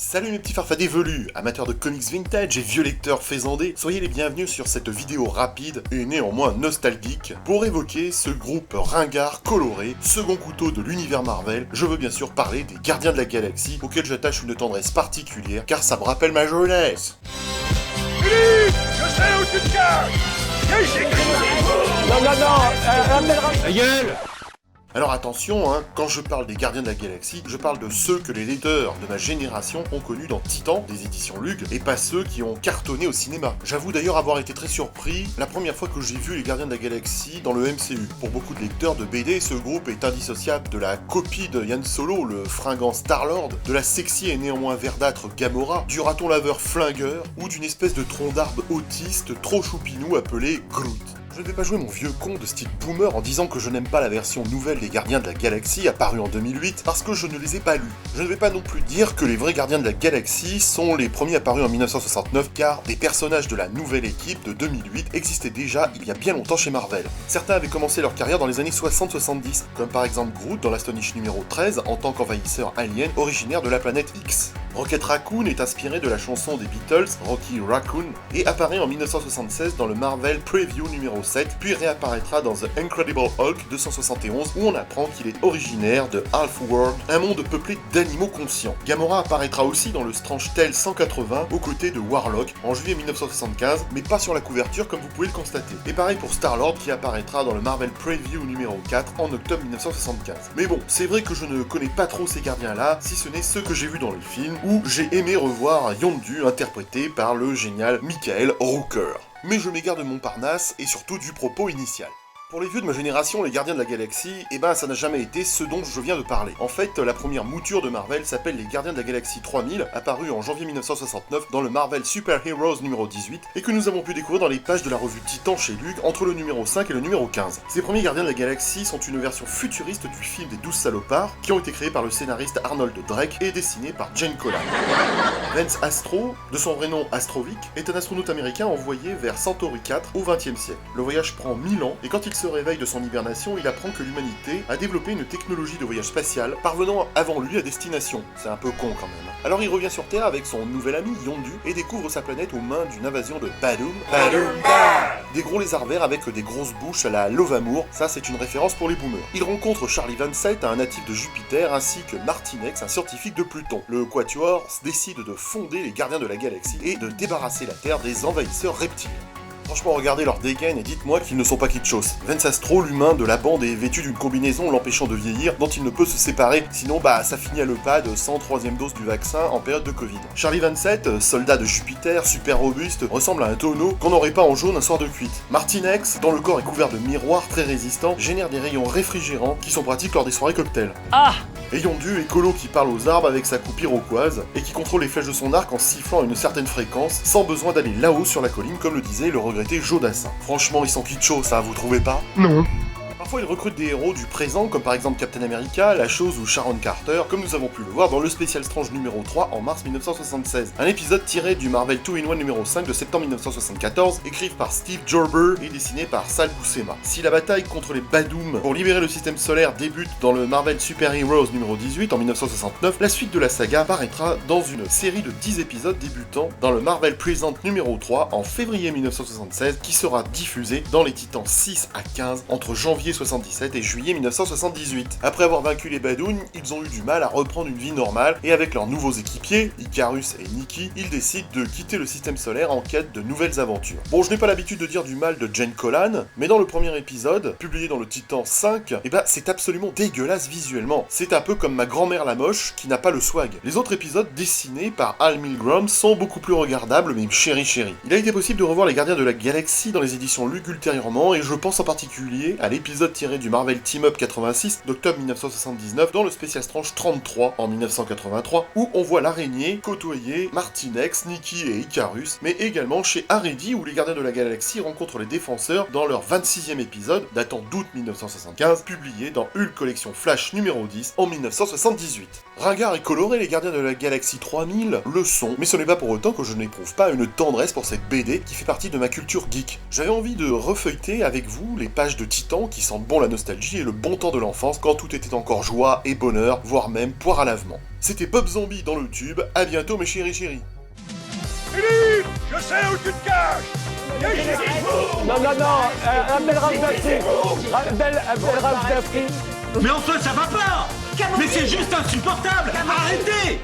Salut mes petits farfadets velus, amateurs de comics vintage et vieux lecteurs faisandés, soyez les bienvenus sur cette vidéo rapide et néanmoins nostalgique pour évoquer ce groupe ringard coloré, second couteau de l'univers Marvel. Je veux bien sûr parler des Gardiens de la Galaxie, auxquels j'attache une tendresse particulière car ça me rappelle ma jeunesse. Philippe, je sais où tu te caches. Non, Ta gueule. Alors attention, quand je parle des Gardiens de la Galaxie, je parle de ceux que les lecteurs de ma génération ont connus dans Titan, des éditions Lug, et pas ceux qui ont cartonné au cinéma. J'avoue d'ailleurs avoir été très surpris la première fois que j'ai vu les Gardiens de la Galaxie dans le MCU. Pour beaucoup de lecteurs de BD, ce groupe est indissociable de la copie de Han Solo, le fringant Star-Lord, de la sexy et néanmoins verdâtre Gamora, du raton laveur flingueur, ou d'une espèce de tronc d'arbre autiste trop choupinou appelé Groot. Je ne vais pas jouer mon vieux con de style boomer en disant que je n'aime pas la version nouvelle des Gardiens de la Galaxie apparue en 2008 parce que je ne les ai pas lus. Je ne vais pas non plus dire que les vrais Gardiens de la Galaxie sont les premiers apparus en 1969 car des personnages de la nouvelle équipe de 2008 existaient déjà il y a bien longtemps chez Marvel. Certains avaient commencé leur carrière dans les années 60-70, comme par exemple Groot dans l'Astonish numéro 13 en tant qu'envahisseur alien originaire de la planète X. Rocket Raccoon est inspiré de la chanson des Beatles, Rocky Raccoon, et apparaît en 1976 dans le Marvel Preview numéro 7, puis réapparaîtra dans The Incredible Hulk 271 où on apprend qu'il est originaire de Half-World, un monde peuplé d'animaux conscients. Gamora apparaîtra aussi dans le Strange Tale 180 aux côtés de Warlock en juillet 1975, mais pas sur la couverture comme vous pouvez le constater. Et pareil pour Star-Lord qui apparaîtra dans le Marvel Preview numéro 4 en octobre 1975. Mais bon, c'est vrai que je ne connais pas trop ces gardiens-là, si ce n'est ceux que j'ai vus dans le film, où j'ai aimé revoir Yondu interprété par le génial Michael Rooker. Mais je m'égare de Montparnasse et surtout du propos initial. Pour les vieux de ma génération, les Gardiens de la Galaxie, ça n'a jamais été ce dont je viens de parler. En fait, la première mouture de Marvel s'appelle les Gardiens de la Galaxie 3000, apparu en janvier 1969 dans le Marvel Super Heroes numéro 18, et que nous avons pu découvrir dans les pages de la revue Titan chez Lug entre le numéro 5 et le numéro 15. Ces premiers Gardiens de la Galaxie sont une version futuriste du film des 12 salopards, qui ont été créés par le scénariste Arnold Drake et dessinés par Gene Colan. Vance Astro, de son vrai nom Astrovic, est un astronaute américain envoyé vers Centauri 4 au XXe siècle. Le voyage prend 1000 ans, et quand il se réveille de son hibernation, il apprend que l'humanité a développé une technologie de voyage spatial, parvenant avant lui à destination. C'est un peu con quand même. Alors il revient sur Terre avec son nouvel ami Yondu et découvre sa planète aux mains d'une invasion de Badoom. Des gros lézards verts avec des grosses bouches à la Lovamour, ça c'est une référence pour les boomers. Il rencontre Charlie Van Zett, un natif de Jupiter, ainsi que Martinex, un scientifique de Pluton. Le Quatuor décide de fonder les Gardiens de la Galaxie et de débarrasser la Terre des envahisseurs reptiliens. Franchement, regardez leur dégaine et dites-moi qu'ils ne sont pas kitschos. Vance Astro, l'humain de la bande, est vêtu d'une combinaison l'empêchant de vieillir, dont il ne peut se séparer, sinon ça finit à l'EHPAD sans troisième dose du vaccin en période de Covid. Charlie Van Zett, soldat de Jupiter, super robuste, ressemble à un tonneau qu'on n'aurait pas en jaune un soir de cuite. Martinex, dont le corps est couvert de miroirs très résistants, génère des rayons réfrigérants qui sont pratiques lors des soirées cocktails. Et Yondu, écolo qui parle aux arbres avec sa coupe iroquoise, et qui contrôle les flèches de son arc en sifflant à une certaine fréquence, sans besoin d'aller là-haut sur la colline comme le disait le regretté Joe Dassin. Franchement, ils sont kitschos, ça, vous trouvez pas? non. Parfois, ils recrutent des héros du présent, comme par exemple Captain America, La Chose ou Sharon Carter, comme nous avons pu le voir dans le Special Strange numéro 3 en mars 1976. Un épisode tiré du Marvel 2-in-1 numéro 5 de septembre 1974, écrit par Steve Gerber et dessiné par Sal Buscema. Si la bataille contre les Badoom pour libérer le système solaire débute dans le Marvel Super Heroes numéro 18 en 1969, la suite de la saga paraîtra dans une série de 10 épisodes débutant dans le Marvel Present numéro 3 en février 1976, qui sera diffusé dans les Titans 6 à 15 entre janvier 1977 et juillet 1978. Après avoir vaincu les Badoon, ils ont eu du mal à reprendre une vie normale et avec leurs nouveaux équipiers, Icarus et Nikki, ils décident de quitter le système solaire en quête de nouvelles aventures. Bon, je n'ai pas l'habitude de dire du mal de Gene Colan, mais dans le premier épisode, publié dans le Titan 5, c'est absolument dégueulasse visuellement. C'est un peu comme ma grand-mère la moche qui n'a pas le swag. Les autres épisodes dessinés par Al Milgrom sont beaucoup plus regardables mais chéri. Il a été possible de revoir les Gardiens de la Galaxie dans les éditions Lug ultérieurement et je pense en particulier à l'épisode tiré du Marvel Team Up 86 d'octobre 1979 dans le Special Strange 33 en 1983 où on voit l'araignée côtoyer Martinex, Nikki et Icarus, mais également chez Aredy où les Gardiens de la Galaxie rencontrent les Défenseurs dans leur 26e épisode datant d'août 1975 publié dans Hulk Collection Flash numéro 10 en 1978. Ringard et coloré, les Gardiens de la Galaxie 3000 le sont, mais ce n'est pas pour autant que je n'éprouve pas une tendresse pour cette BD qui fait partie de ma culture geek. J'avais envie de refeuilleter avec vous les pages de Titan qui s'en sente bon la nostalgie et le bon temps de l'enfance quand tout était encore joie et bonheur, voire même poire à lavement. C'était Bob Zombie dans le tube, à bientôt mes chéris chéris. Philippe, je sais où tu te caches. Non, Abdel Raf d'Afrique. Abdel Raf d'Afrique. Mais enfin, ça va pas! Mais c'est juste insupportable! Arrêtez!